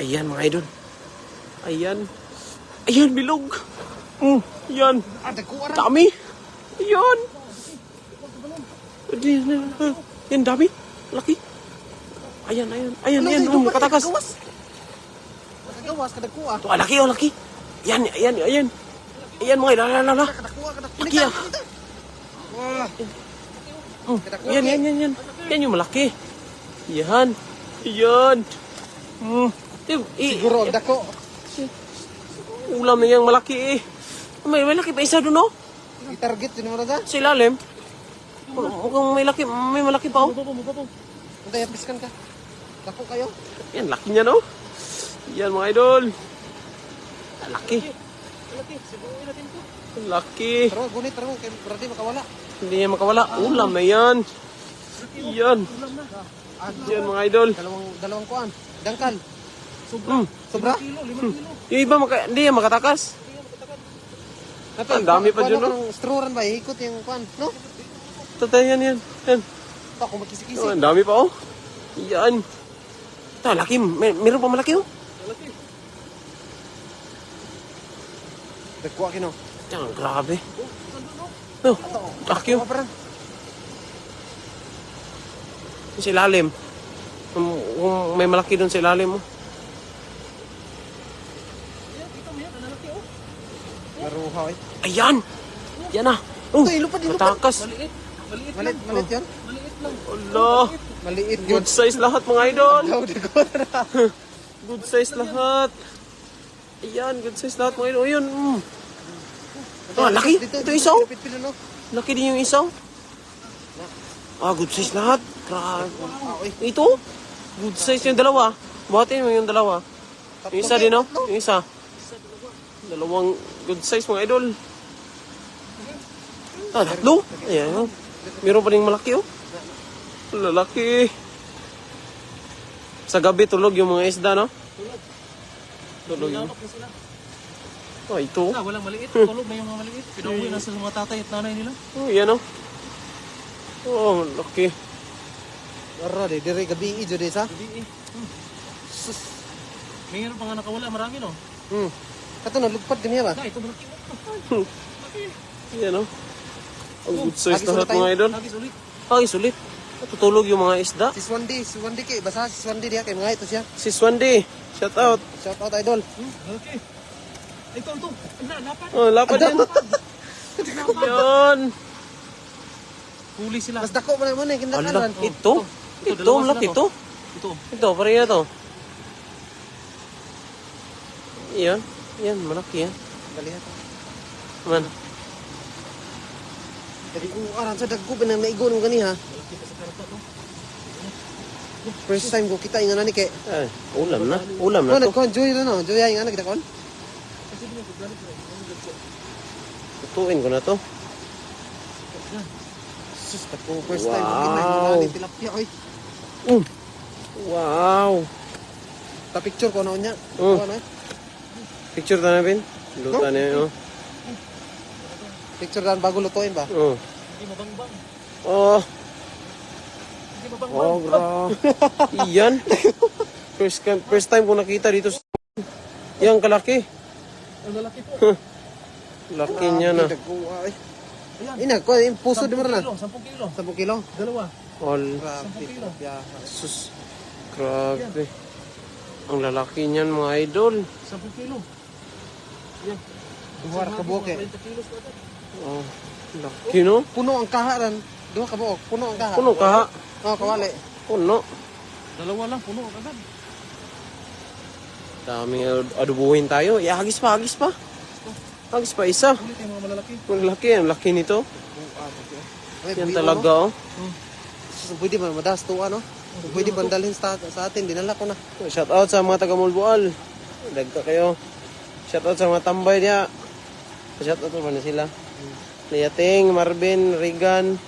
Ayan mga idol. Ayan. Ayan, bilog. Ayan. Dami. Ayan. Ayan, dami. Laki. Ayan. Ayan. Katakas. Nakagawas, kadagkuha. Ito, laki. Ayan. Ayan mga idol. Lala. Laki ah. Wah. Yan. Yan yung malaki. Yan. Siguro, dako. Ulam na yung malaki eh. May malaki pa isa doon, no? I-target yun mo na Sa ilalim. Mukhang may malaki pa, oh. Antay, piskan ka. Dako kayo. Yan, laki niya, no? Yan, mga idol. Laki. Laki. Taro, gunit, taro. Kaya berarti makawala. Hindi niya makawala. Ulam na yan. Yan. Yan, mga idol. Dalawang kuan. Dangkal. Sobra? Yung iba, hindi yan makatakas. Ang dami pa dyan, no? Struran ba? Ikot yung kuan, no? Tatay, yan. Ako makisi-kisi. Oh, ang dami pa, oh. Yan. Ito, laki. Meron pa malaki, oh. Dagkuha kino. Yan, grabe. No, laki, oh. Sa ilalim. Kung may malaki doon sa ilalim, oh. Maruhaw eh. Ayan! Yan na. Oh, Ito, ilupad. matakas. Maliit yun? Allah. Maliit yun. Good size lahat, mga idol. Dagkuha na. Good size lahat. Ayan, good size lahat, mga idol. Ayun. Ah, laki. Ito isaw. Laki din yung isaw. Good size lahat. Grabe. Ito, good size yung dalawa. Buhatin mo yung dalawa. Yung isa din, no? Yung isa. Dalawang good size, mga idol. Tatlo. Ayan, oh. Meron pa rin malaki, oh. Lalaki. Sa gabi, tulog yung mga isda, no? Tulog yun. Ito. Walang maliit. Tulog na yung mga maliit. Pinauwi na sa mga tatay at nanay nila. Yan, oh. Oh, laki. Wala, dire gabi ijo de sa. Sus. Mayroon pa nga nakawala. Marami, no? Kato na lugpad din niya ba? Ito malaki. Yan, oh. Ang good size lahat, mga idol. Hagis ulit. Sulit. Tutulog yung mga isda. Si Swandi kay basa si Swandi dia kay mga ito siya. Si Swandi. Shout out. Shout out idol. Okay. Ito. Lapat. Oh, lapad yan. Yan. Huli sila. Mas dako man mo na Ala, kinakalan. ito. Ito, malaki ito. Ito, pareha to. Yan, malaki yan. Dali ha. Man. Jadi ko aran sa dagko na maigon gani ha. First time ko kita ingana ni kay. Ay, ulam na to. Nagkon joy na no. Joy ay ingana kita kon. Tutuin ko na to. Sus dagko first time ko Wow. kita ingana ni tilapia oy. Wow. Ta picture ko na unya. Ano eh? Picture ta na, Bin. Luta niya, oh. Picture dan bago lutuin ba? Oh. Hindi mabangbang. Oh. Hindi mabangbang. Oh, bro. Iyan. First time ko nakita dito. Yang kalaki. Ang lalaki po. Laki niya na. Dagko ay. Ina ko yung puso di mo na. 10 kilo. 10 kilo. Dalawa. All. Grabe tilapia. Sus. Grabe. Ang lalaki niyan, mga idol. 10 kilo. Yan. Duha ka buok eh. 20 kilos pa ito. Oh. Laki, no? Puno ang kaha ran. Duha ka buok. Puno ang kaha. Puno kaha. Oh, kawali. Puno. Dalawa lang, puno agad. Daming adubuhin tayo. Hagis pa. Hagis pa isa. Ulit yung mga malalaki. Malaki. Ang laki nito. Yan talaga, oh. Pwede ba madalas to ano? Pwede ba dalhin sa atin? Dinala ko na. Shout out sa mga taga Mulboal. Dagka kayo. Shout out sa mga tambay niya. Shout out naman na sila. Liating, Marvin, Regan,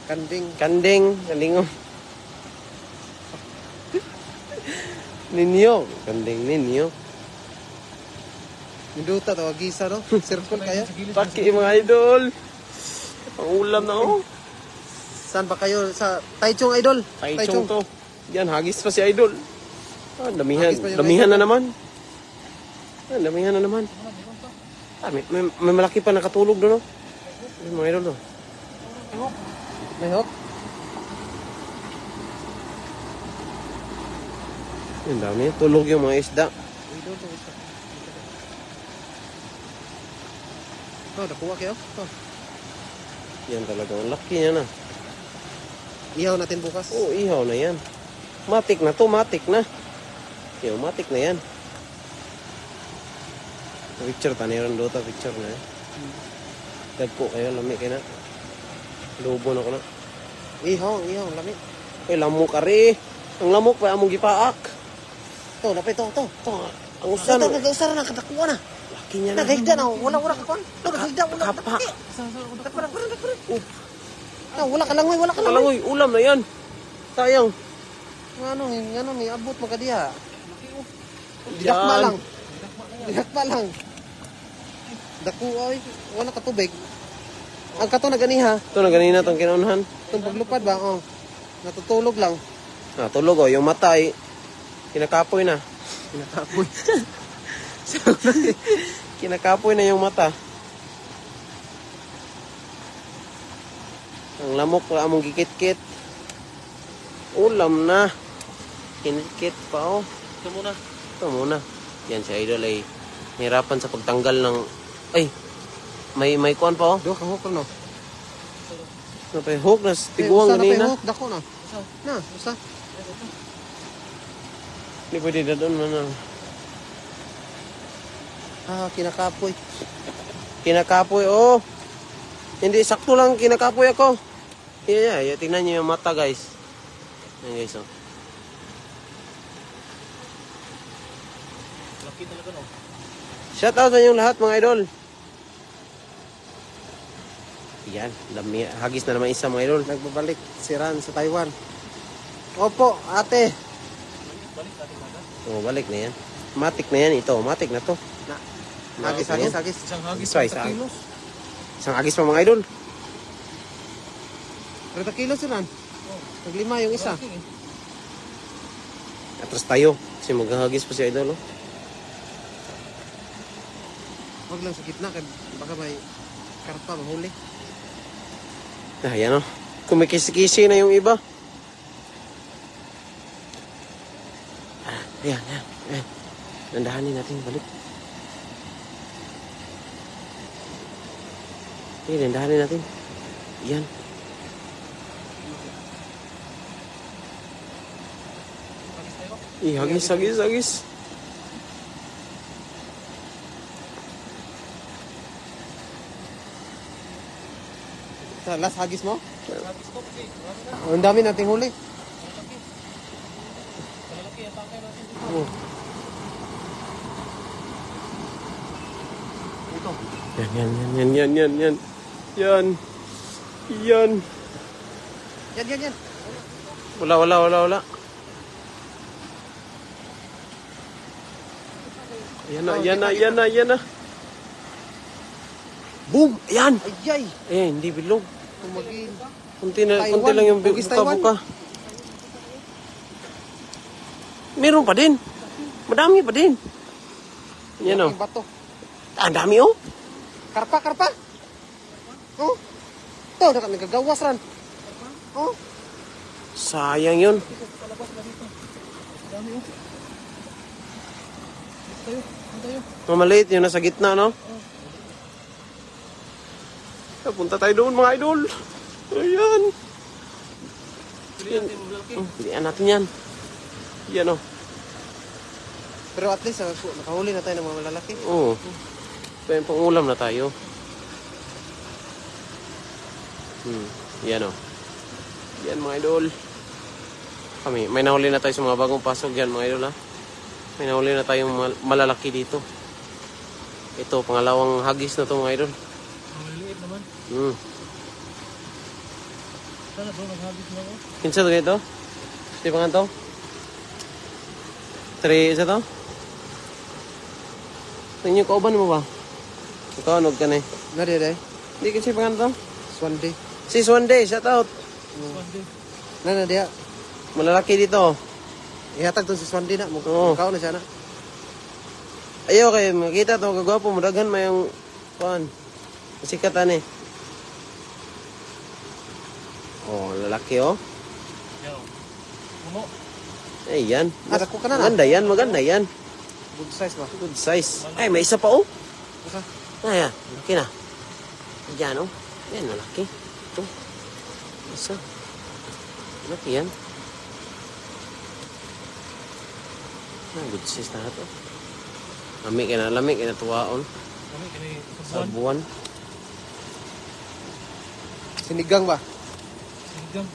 Kanding, Kalingom. Ninyo. Kanding Ninyo. Minduta to, gisa no? Circle kayo. Paki mga idol. Ang ulam na, oh. Saan ba kayo? Sa Taichung idol? Taichung to. Yan, hagis pa si idol. Ah, damihan. Hagis pa yung Damihan isda. na naman. Ah, damihan na naman. Ah, may malaki pa nakatulog doon, no? Ayun, mga idol, no? May hook. Ang dami. Tulog yung mga isda. Idol to isa. Oh, nakuha kayo. Oh. Yan talaga. Ang laki niya na. Ihaw natin bukas. Oo, ihaw na yan. Matik na to, matik na. Yung matik na yan. Picture, taniran doon ta, picture na. Dagpo kayo, lami kayo na. Lubo na ko na. Ihaw, lami. Ay, lamok ka rin. Ang lamok pa, among gipaak. To, napay to. Ito, ang usan. Nag-usara na, katakuha na. Laki niya na. Nagahigda na, wala ka kon. Nagahigda, wala ka Kapa. Wala ka langoy, wala ka langoy. Kalangoy, ulam na yan. Sayang. Ngano, may abot magadiha. Yan. Didakma lang. Didakma lang. Daku, oy, wala ka tubig. Ang kato na ganiha, Ito na ganina itong kinaunahan. itong paglupad ba, oh. Natutulog lang. Ah, tulog oh. Yung mata ay kinakapoy na. Kinakapoy. Kinakapoy na yung mata. Ang lamok pa among gikit-kit. Ulam na. Kinikit pa oh. Ito muna. Ito muna. Yan si Idol ay hirapan sa pagtanggal ng... Ay! May kuwan pa oh. Do ka hook no. Napay hook na tiguang ganina. Hook, dako na. Na, basta. Hindi pwede na doon man. Kinakapoy. Kinakapoy oh. Hindi, sakto lang kinakapoy ako. Yeah. Tingnan niyo yung mata guys. Yan guys oh. Laki talaga, no? Shout out sa inyong lahat mga idol. Yan, dami, hagis na naman isa mga idol. Nagbabalik si Ran sa Taiwan. Opo, ate. Oh, balik na yan. Matik na yan ito, matik na to. Hagis. Isang hagis, Isa, 30 kilos. Isang hagis pa mga idol. 30 kilos si Ran. Naglima yung isa. Laki, eh. Atras tayo, kasi maghahagis pa si idol. Oh. Huwag lang sa gitna, baka may karpa mahuli. Ah, yan oh. Kumikisi-kisi na yung iba. Ah, yan. Nandahanin natin, balik. Nandahanin natin. Yan. Hagis. Sa last hagis mo? Hagis ko, okay. Marami na. Ang dami nating huli. Malaki. Malalaki, atake natin. Oh. Ito. Yan. Yan. Wala. Yan na. Boom! Yan! Ayay! Hindi bilog. Tumagin. Kunti Taiwan. lang yung Hugis Taiwan. buka. Meron pa din. Madami pa din. Yan o. Yung bato. Ang dami oh. Karpa. Oh. Ito, nagagawas Ran. Oh. Sayang yun. Dami, oh. Tayo. Mamaliit yun nasa gitna, no? Punta tayo doon, mga idol. Ayan. Pilihan natin, malaki. Pilihan natin yan. Yan, oh. Pero at least, nakahuli na tayo ng mga malalaki. Oo. Pwede pangulam na tayo. Yan, oh. Yan, mga idol. May nahuli na tayo sa mga bagong pasok yan, mga idol, ha? May nahuli na tayong malalaki dito. Ito, pangalawang hagis na to, mga idol. Ang maliliit naman. Sana bro, naghagis na ako. Kinsa to ganito? Di pa nga to? 3 isa to? Tingin kauban mo ba? Ikaw, anog ka na eh. Nade. Di kasi pa nga to? Swande. Sis, one day, shout out. One day. Nana dia. Malalaki dito. Ihatag to si Swandi na. Oo. Mukhaw na siya na. Ayaw kay makita to kagwapo mo daghan may yung kuan. Sikatan eh. Oh, lalaki oh. Yo. Puno. Ay yan. Ah, dako ka na na. Maganda yan, maganda yan. Good size ba? Good size. Ay, may isa pa oh. Isa. Ay, yan. Laki na. Yan oh. Yan, malaki. Ito. Isa. Laki yan. Ah, good size na ito. Lami ka na tuwaon. Kami kini Sa sa buwan. buwan. Sinigang ba? Sinigang.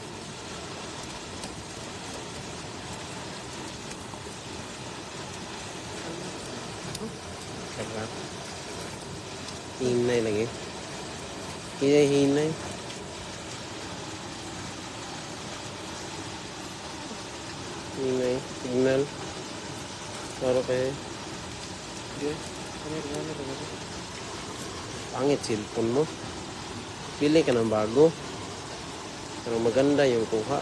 Sarap. Hinay lagi. Hinay. Hinay. Signal. Para kayo. Pangit cellphone mo. Pili ka ng bago. Pero maganda yung kuha.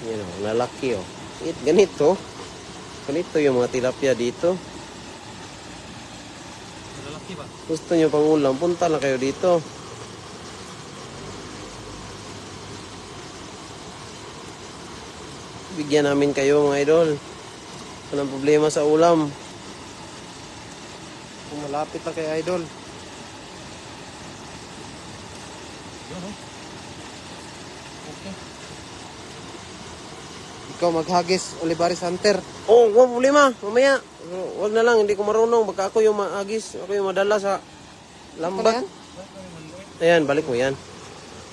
Yan o, lalaki o. Ganito. Ganito yung mga tilapia dito. Lalaki ba? Gusto nyo pang ulam, punta lang kayo dito. Bigyan namin kayo mga idol. Walang problema sa ulam. Kung malapit lang kay Idol. Yun oh. Okay. Ikaw maghagis, Olivares Hunter. Oh, walang problema. Mamaya. Wag na lang, hindi ko marunong. Baka ako yung maagis. Ako yung madala sa lambat. Ano yan? Ayan, balik mo yan.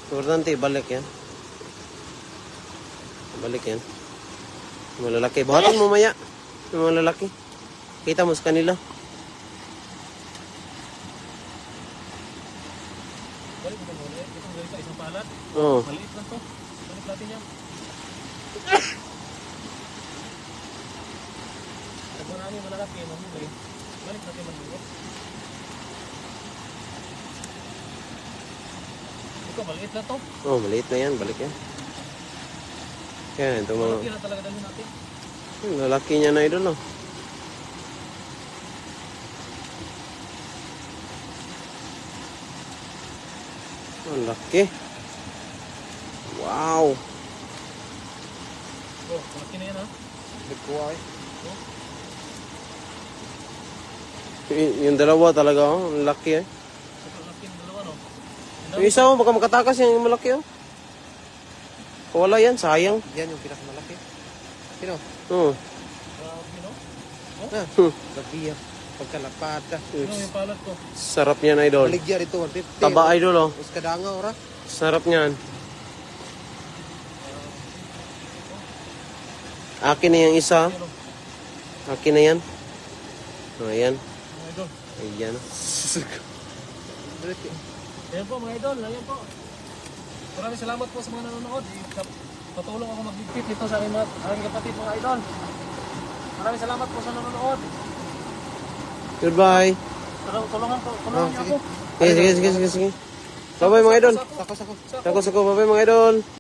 Importante, balik yan. Balik yan. Yung mga lalaki. Buhatin mo maya. Yung mga lalaki. Kita mo sa kanila. Balik mo muna. Itong ganito isang palat. Oo. Maliit lang to. Balik natin yan. Pag marami malalaki, mahuli. Balik natin maliit. Ito, maliit lang to. Oh, maliit na yan. Balik yan. Kaya ito mga Malaki na talaga dalhin natin. yung lalaki niya na idol, oh. Ang laki. Wow. Oh, malaki na yan ha. Nagkuha eh. Yung dalawa talaga, oh. Ang laki, eh. Sobrang laki ng dalawa no. Yung isa, oh, baka makatakas yung malaki, oh. Wala yan, sayang. Yan yung pinakamalaki. Sino? Oh. Grabe no. Ah, gabi yan. Pagkalapada. Ano yung palat ko? Sarap niyan, idol. Baligya rito, 150. Taba, idol, oh. Uskadanga, ora. Sarap niyan. Akin na yung isa. Akin na yan. Oh, ayan. Mga idol. Ayan. Ayan po mga idol, ayan po. Maraming salamat po sa mga nanonood. Patulong ako mag-digpit nito sa aking kapatid mga idol. Maraming salamat po sa nanonood. Goodbye. Tulungan Oh, niyo sige. ako. Sige. Bye-bye, mga idol. Sako. Sako, bye-bye, mga idol.